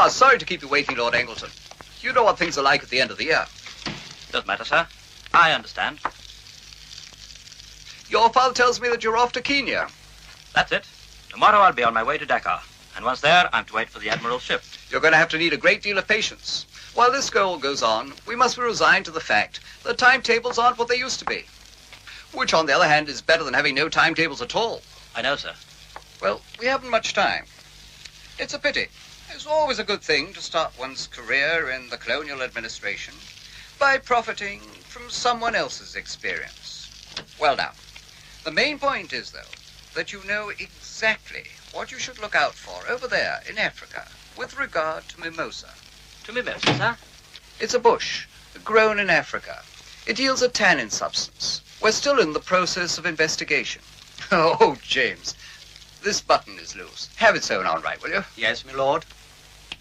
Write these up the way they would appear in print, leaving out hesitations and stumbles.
Ah, sorry to keep you waiting, Lord Angleton. You know what things are like at the end of the year. Doesn't matter, sir. I understand. Your father tells me that you're off to Kenya. That's it. Tomorrow I'll be on my way to Dakar. And once there, I'm to wait for the Admiral's ship. You're going to have to need a great deal of patience. While this goal goes on, we must be resigned to the fact that timetables aren't what they used to be. Which, on the other hand, is better than having no timetables at all. I know, sir. Well, we haven't much time. It's a pity. It's always a good thing to start one's career in the colonial administration by profiting from someone else's experience. Well, now, the main point is, though, that you know exactly what you should look out for over there in Africa with regard to mimosa. To mimosa, sir? It's a bush grown in Africa. It yields a tannin substance. We're still in the process of investigation. Oh, James, this button is loose. Have it sewn on right, will you? Yes, my lord.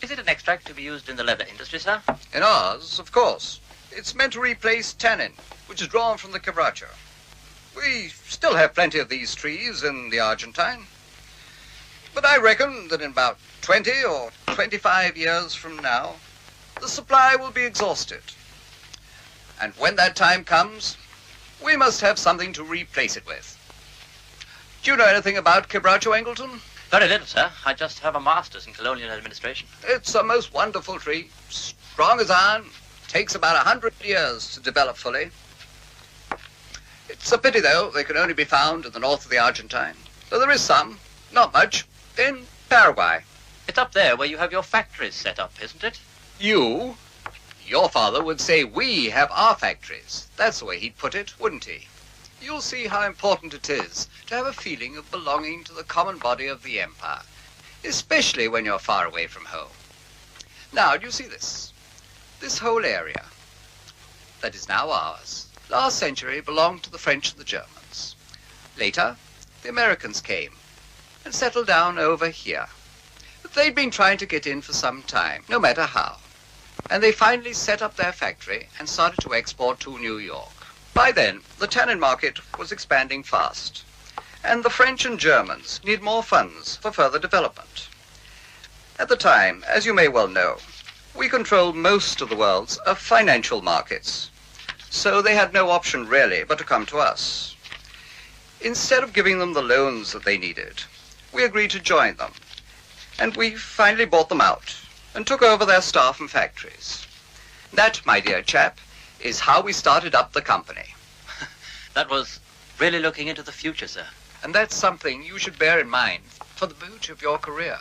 Is it an extract to be used in the leather industry, sir? In ours, of course. It's meant to replace tannin, which is drawn from the quebracho. We still have plenty of these trees in the Argentine. But I reckon that in about 20 or 25 years from now, the supply will be exhausted. And when that time comes, we must have something to replace it with. Do you know anything about quebracho, Angleton? Very little, sir. I just have a master's in colonial administration. It's a most wonderful tree, strong as iron, takes about 100 years to develop fully. It's a pity, though, they can only be found in the north of the Argentine. Though there is some, not much, in Paraguay. It's up there where you have your factories set up, isn't it? You? Your father would say we have our factories. That's the way he'd put it, wouldn't he? You'll see how important it is to have a feeling of belonging to the common body of the empire, especially when you're far away from home. Now, do you see this? This whole area that is now ours, last century belonged to the French and the Germans. Later, the Americans came and settled down over here. But they'd been trying to get in for some time, no matter how. And they finally set up their factory and started to export to New York. By then, the tannin market was expanding fast, and the French and Germans need more funds for further development. At the time, as you may well know, we controlled most of the world's financial markets, so they had no option really but to come to us. Instead of giving them the loans that they needed, we agreed to join them, and we finally bought them out and took over their staff and factories. That, my dear chap, is how we started up the company. That was really looking into the future, sir. And that's something you should bear in mind for the future of your career.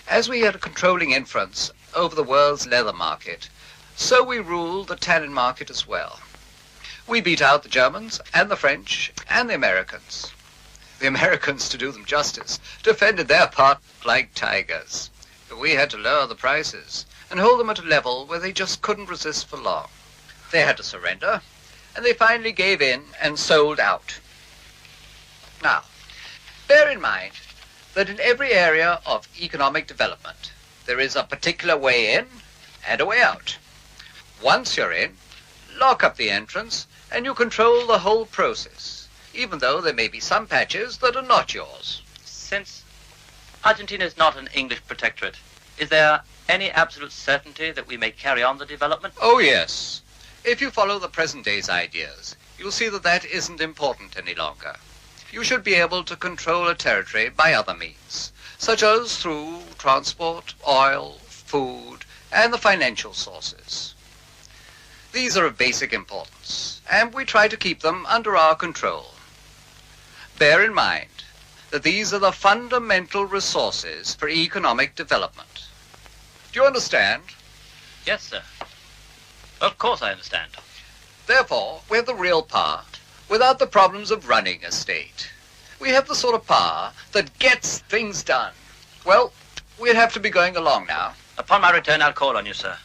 As we had a controlling influence over the world's leather market, so we ruled the tannin market as well. We beat out the Germans and the French and the Americans. The Americans, to do them justice, defended their part like tigers. But we had to lower the prices and hold them at a level where they just couldn't resist for long. They had to surrender, and they finally gave in and sold out. Now, bear in mind that in every area of economic development, there is a particular way in and a way out. Once you're in, lock up the entrance, and you control the whole process, even though there may be some patches that are not yours. Since Argentina is not an English protectorate, is there any absolute certainty that we may carry on the development? Oh, yes. If you follow the present day's ideas, you'll see that that isn't important any longer. You should be able to control a territory by other means, such as through transport, oil, food, and the financial sources. These are of basic importance, and we try to keep them under our control. Bear in mind that these are the fundamental resources for economic development. Do you understand? Yes, sir. Of course I understand. Therefore, we have the real power without the problems of running a state. We have the sort of power that gets things done. Well, we'll have to be going along now. Upon my return, I'll call on you, sir.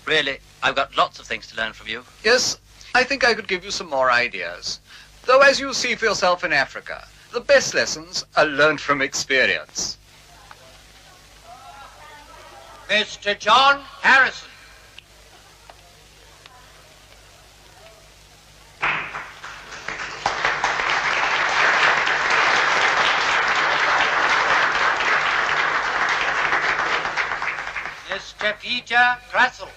Really, I've got lots of things to learn from you. Yes, I think I could give you some more ideas. Though, as you see for yourself in Africa, the best lessons are learned from experience. Mr. John Harrison. Jefita Kressel.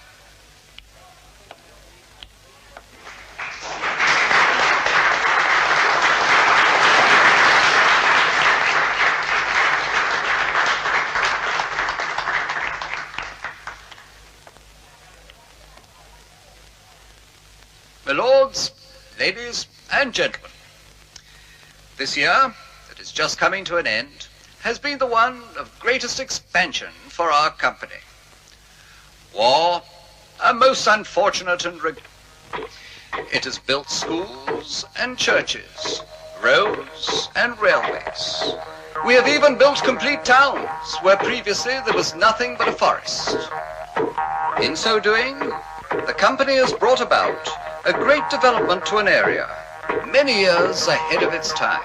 My lords, ladies, and gentlemen, this year that is just coming to an end has been the one of greatest expansion for our company. War, a most unfortunate and it has built schools and churches, roads and railways. We have even built complete towns where previously there was nothing but a forest. In so doing, the company has brought about a great development to an area many years ahead of its time.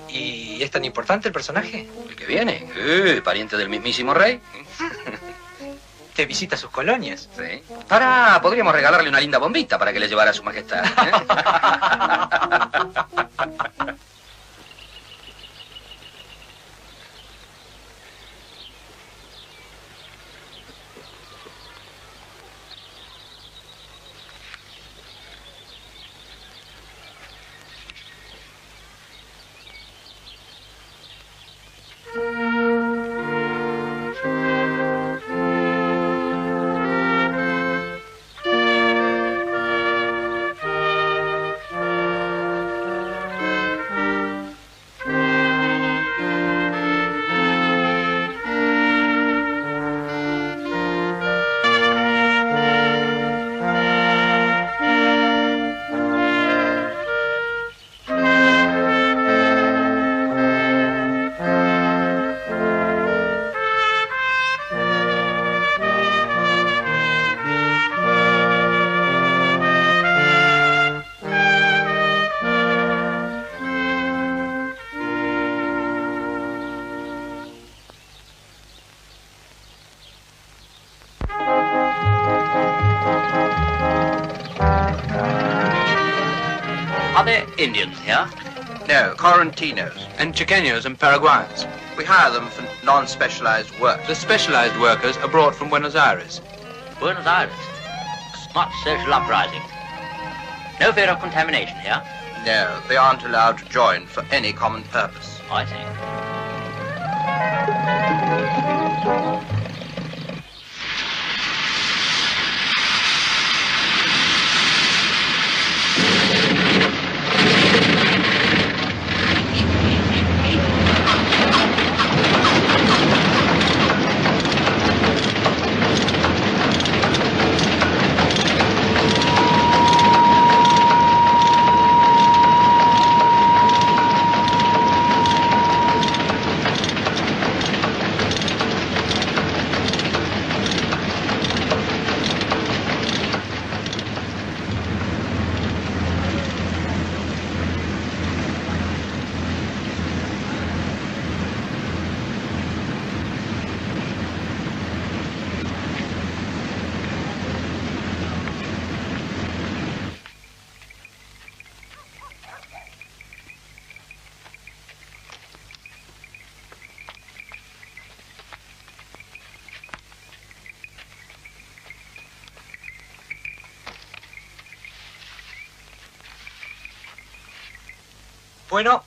¿Y es tan importante el personaje? ¿El que viene? Pariente del mismísimo rey. ¿Te visita sus colonias? Sí. Ahora podríamos regalarle una linda bombita para que le llevara a su majestad. Are there Indians here? No, Correntinos. And Chiqueños and Paraguayans. We hire them for non-specialized work. The specialized workers are brought from Buenos Aires. Buenos Aires. Smart social uprising. No fear of contamination here? No, they aren't allowed to join for any common purpose. I see. Bueno,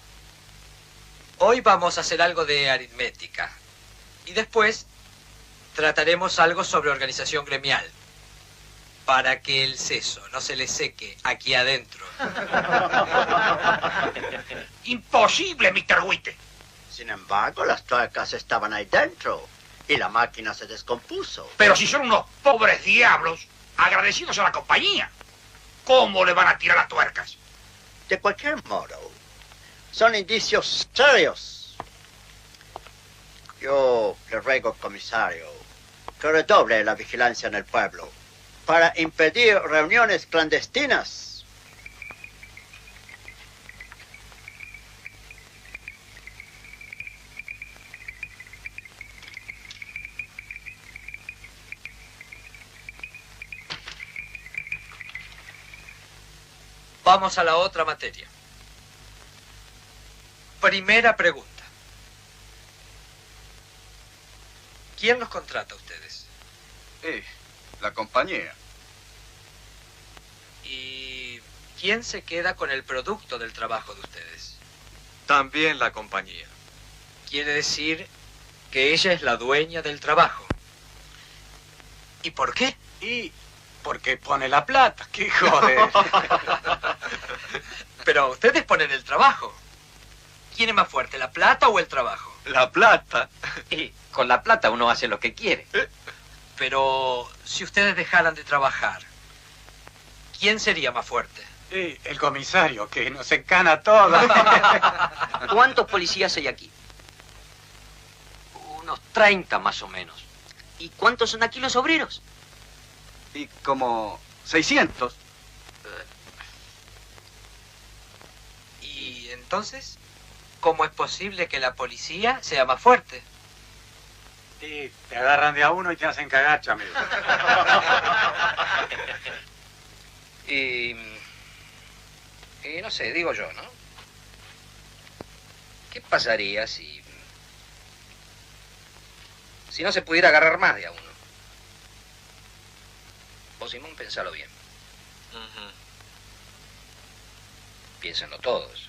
hoy vamos a hacer algo de aritmética. Y después trataremos algo sobre organización gremial. Para que el seso no se le seque aquí adentro. Imposible, Mr. Witte. Sin embargo, las tuercas estaban ahí dentro y la máquina se descompuso. Pero si son unos pobres diablos agradecidos a la compañía, ¿cómo le van a tirar las tuercas? De cualquier modo, son indicios serios. Yo le ruego, comisario, que redoble la vigilancia en el pueblo para impedir reuniones clandestinas. Vamos a la otra materia. Primera pregunta. ¿Quién los contrata a ustedes? La compañía. ¿Y quién se queda con el producto del trabajo de ustedes? También la compañía. Quiere decir que ella es la dueña del trabajo. ¿Y por qué? Y porque pone la plata, qué joder. Pero ustedes ponen el trabajo. ¿Quién es más fuerte, la plata o el trabajo? La plata. Y con la plata uno hace lo que quiere. Pero si ustedes dejaran de trabajar, ¿quién sería más fuerte? Y el comisario, que nos encana todo. ¿Cuántos policías hay aquí? Unos 30 más o menos. ¿Y cuántos son aquí los obreros? Y como 600. ¿Y entonces? ¿Cómo es posible que la policía sea más fuerte? Sí, te agarran de a uno y te hacen cagacha, amigo. Y no sé, digo yo, ¿no? ¿Qué pasaría si no se pudiera agarrar más de a uno? Vos, Simón, pensalo bien. Piénsenlo todos.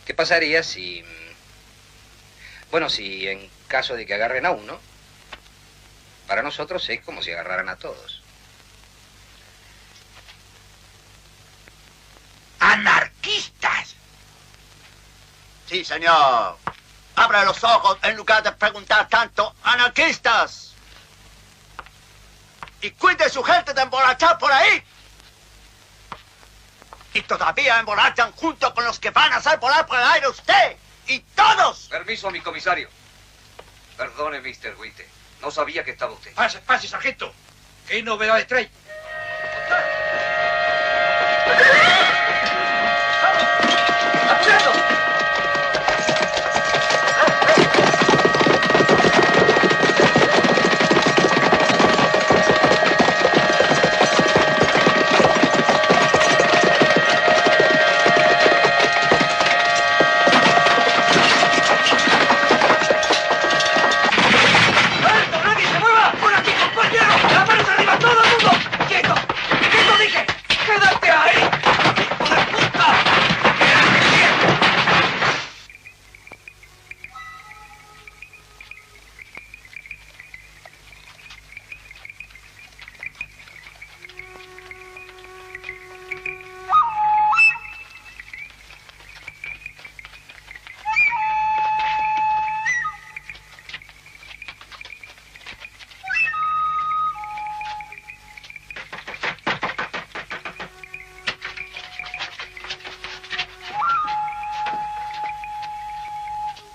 ¿Qué pasaría si en caso de que agarren a uno, para nosotros es como si agarraran a todos? ¡Anarquistas! Sí, señor. Abra los ojos en lugar de preguntar tanto. ¡Anarquistas! Y cuide su gente de emborrachar por ahí. Y todavía emborrachan junto con los que van a hacer volar por el aire usted. ¡Y todos! Permiso, mi comisario. Perdone, Mr. Witte. No sabía que estaba usted. Pase, pase, sargento. ¿Qué novedades trae?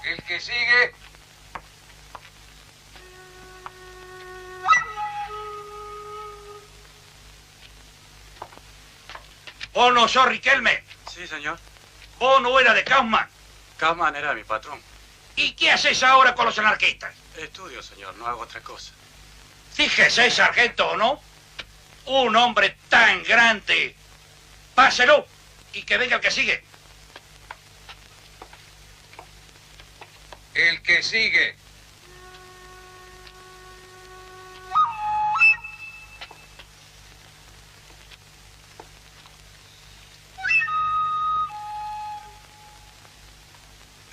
El que sigue. Vos no sos Riquelme. Sí, señor. Vos no eras de Kaufman. Kaufman era mi patrón. ¿Y qué haces ahora con los anarquistas? Estudio, señor, no hago otra cosa. Fíjese, sargento, ¿o no? Un hombre tan grande. Páselo y que venga el que sigue. El que sigue.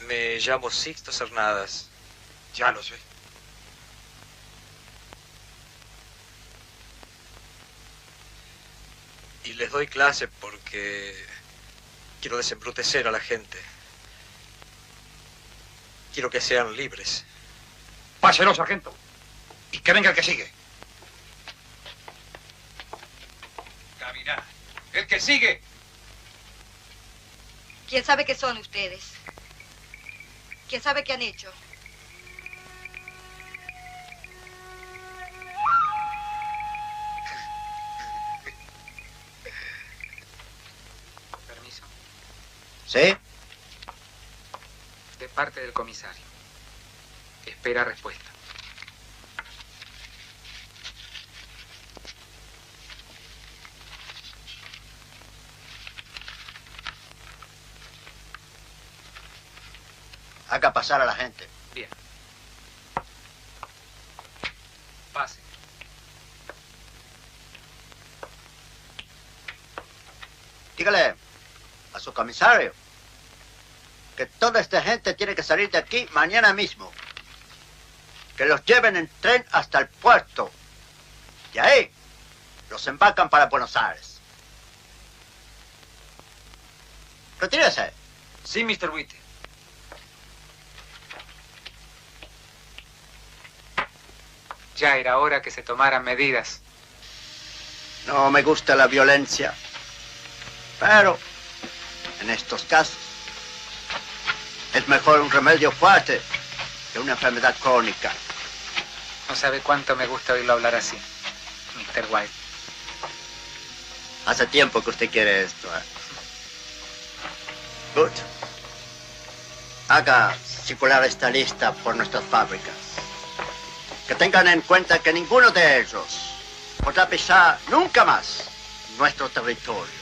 Me llamo Sixto Cernadas. Ya lo sé. Y les doy clase porque quiero desembrutecer a la gente. Quiero que sean libres. Páselo, sargento. Y que venga el que sigue. Caminar. El que sigue. ¿Quién sabe qué son ustedes? ¿Quién sabe qué han hecho? Permiso. ¿Sí? De parte del comisario. Espera respuesta. Haga pasar a la gente. Bien. Pase. Dígale a su comisario que toda esta gente tiene que salir de aquí mañana mismo. Que los lleven en tren hasta el puerto. Y ahí los embarcan para Buenos Aires. Retírese. Sí, Mr. Witte. Ya era hora que se tomaran medidas. No me gusta la violencia. Pero en estos casos es mejor un remedio fuerte que una enfermedad crónica. No sabe cuánto me gusta oírlo hablar así, Mr. White. Hace tiempo que usted quiere esto, ¿eh? Good. Haga circular esta lista por nuestras fábricas. Que tengan en cuenta que ninguno de ellos podrá pisar nunca más nuestro territorio.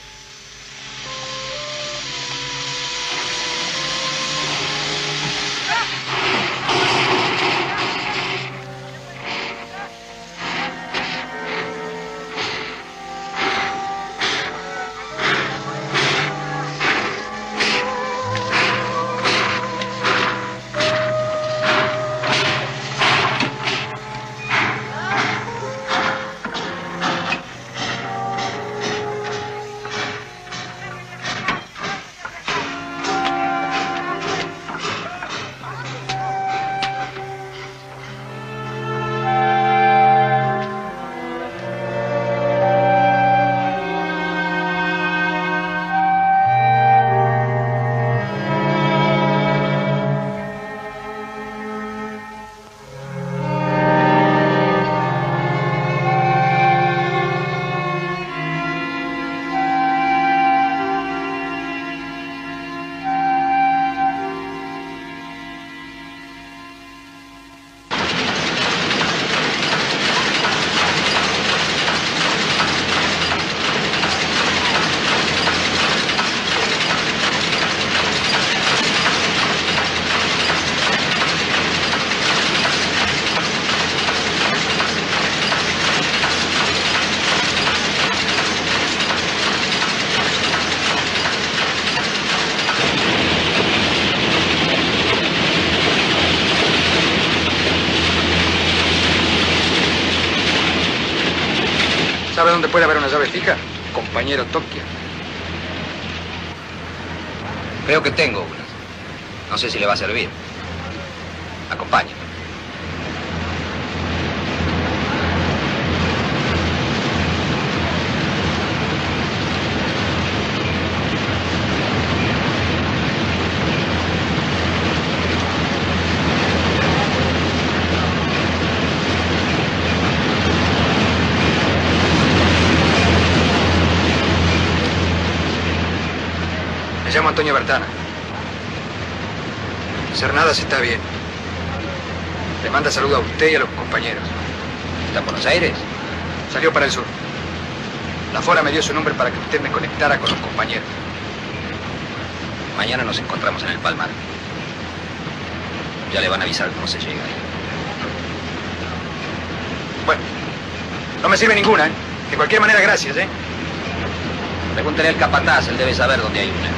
¿Sabe dónde puede haber una llave fija? Compañero Tokio. Creo que tengo una. No sé si le va a servir. Acompáñame. Me llamo Antonio Bertana. Cernadas está bien. Le manda saludo a usted y a los compañeros. ¿Está en Buenos Aires? Salió para el sur. La Fora me dio su nombre para que usted me conectara con los compañeros. Mañana nos encontramos en el Palmar. Ya le van a avisar cómo se llega ahí. Bueno, no me sirve ninguna, ¿eh? De cualquier manera, gracias, ¿eh? Pregúntele al capataz, él debe saber dónde hay una.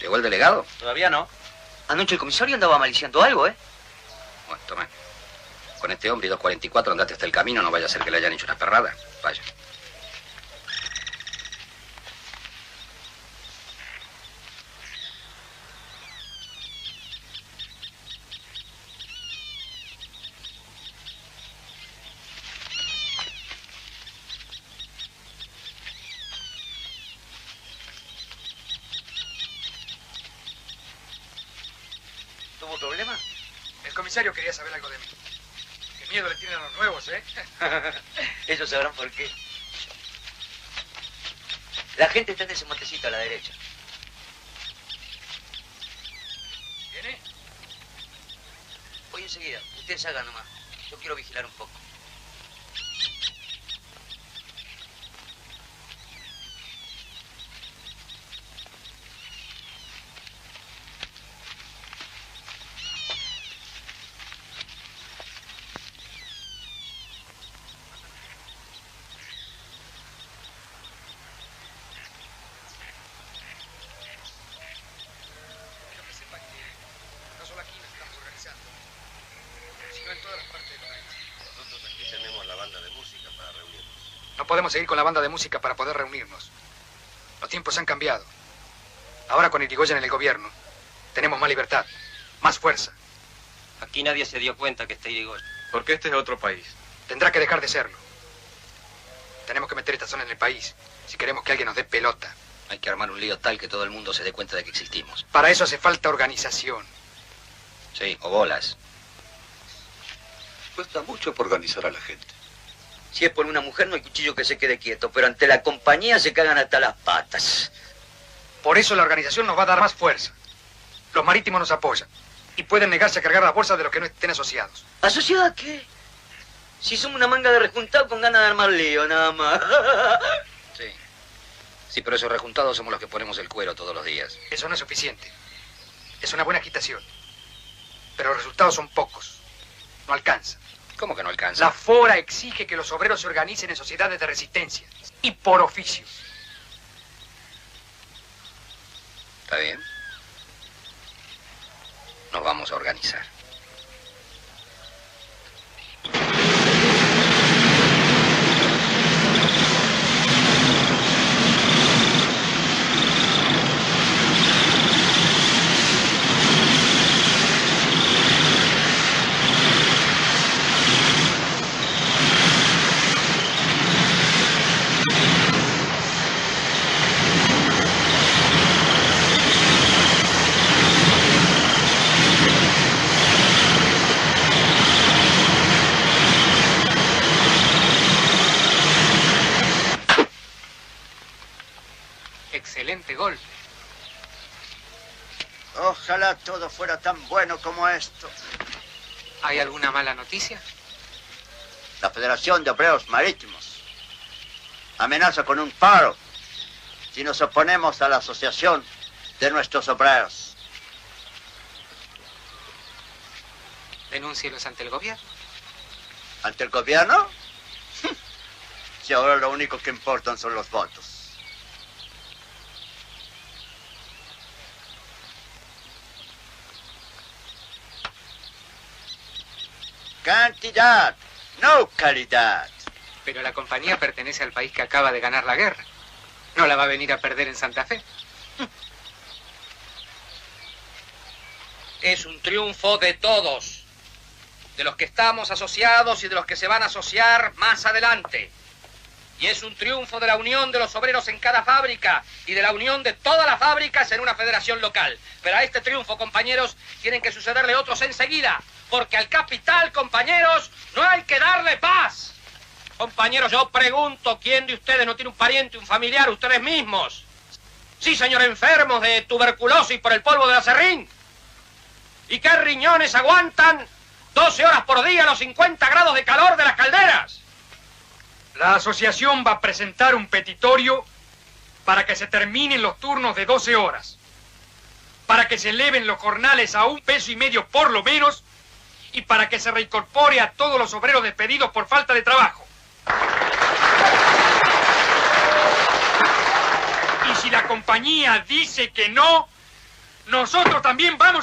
¿Llegó el delegado? Todavía no. Anoche el comisario andaba maliciando algo, ¿eh? Bueno, toma. Con este hombre y 244 andate hasta el camino, no vaya a ser que le hayan hecho una perrada. Vaya. ¿Tuvo problema? El comisario quería saber algo de mí. Qué miedo le tienen a los nuevos, ¿eh? Ellos sabrán por qué. La gente está en ese montecito a la derecha. ¿Viene? Voy enseguida. Ustedes hagan nomás. Yo quiero vigilar un poco. No solo aquí nos estamos organizando, sino en todas las partes del país. Nosotros aquí tenemos la banda de música para reunirnos. No podemos seguir con la banda de música para poder reunirnos. Los tiempos han cambiado. Ahora con Irigoyen en el gobierno, tenemos más libertad, más fuerza. Aquí nadie se dio cuenta que está Irigoyen. Porque este es otro país. Tendrá que dejar de serlo. Tenemos que meter esta zona en el país si queremos que alguien nos dé pelota. Hay que armar un lío tal que todo el mundo se dé cuenta de que existimos. Para eso hace falta organización. Sí, o bolas. Cuesta mucho por organizar a la gente. Si es por una mujer no hay cuchillo que se quede quieto, pero ante la compañía se cagan hasta las patas. Por eso la organización nos va a dar más fuerza. Los marítimos nos apoyan y pueden negarse a cargar las bolsas de los que no estén asociados. ¿Asociado a qué? Si somos una manga de rejuntados con ganas de armar lío, nada más. Sí. Sí, pero esos rejuntados somos los que ponemos el cuero todos los días. Eso no es suficiente. Es una buena agitación. Pero los resultados son pocos. No alcanza. ¿Cómo que no alcanza? La FORA exige que los obreros se organicen en sociedades de resistencia. Y por oficio. Está bien. Nos vamos a organizar. Excelente golpe. Ojalá todo fuera tan bueno como esto. ¿Hay alguna mala noticia? La Federación de Obreros Marítimos amenaza con un paro si nos oponemos a la asociación de nuestros obreros. Denúncielos ante el gobierno. ¿Ante el gobierno? Si ahora lo único que importan son los votos. Cantidad, no calidad. Pero la compañía pertenece al país que acaba de ganar la guerra. No la va a venir a perder en Santa Fe. Es un triunfo de todos. De los que estamos asociados y de los que se van a asociar más adelante. Y es un triunfo de la unión de los obreros en cada fábrica y de la unión de todas las fábricas en una federación local. Pero a este triunfo, compañeros, tienen que sucederle otros enseguida. Porque al capital, compañeros, no hay que darle paz. Compañeros, yo pregunto, ¿quién de ustedes no tiene un pariente, un familiar, ustedes mismos? Sí, señor, enfermos de tuberculosis por el polvo del acerrín. ¿Y qué riñones aguantan 12 horas por día los 50 grados de calor de las calderas? La asociación va a presentar un petitorio para que se terminen los turnos de 12 horas. Para que se eleven los jornales a $1,50 pesos por lo menos. Y para que se reincorpore a todos los obreros despedidos por falta de trabajo. Y si la compañía dice que no, nosotros también vamos a...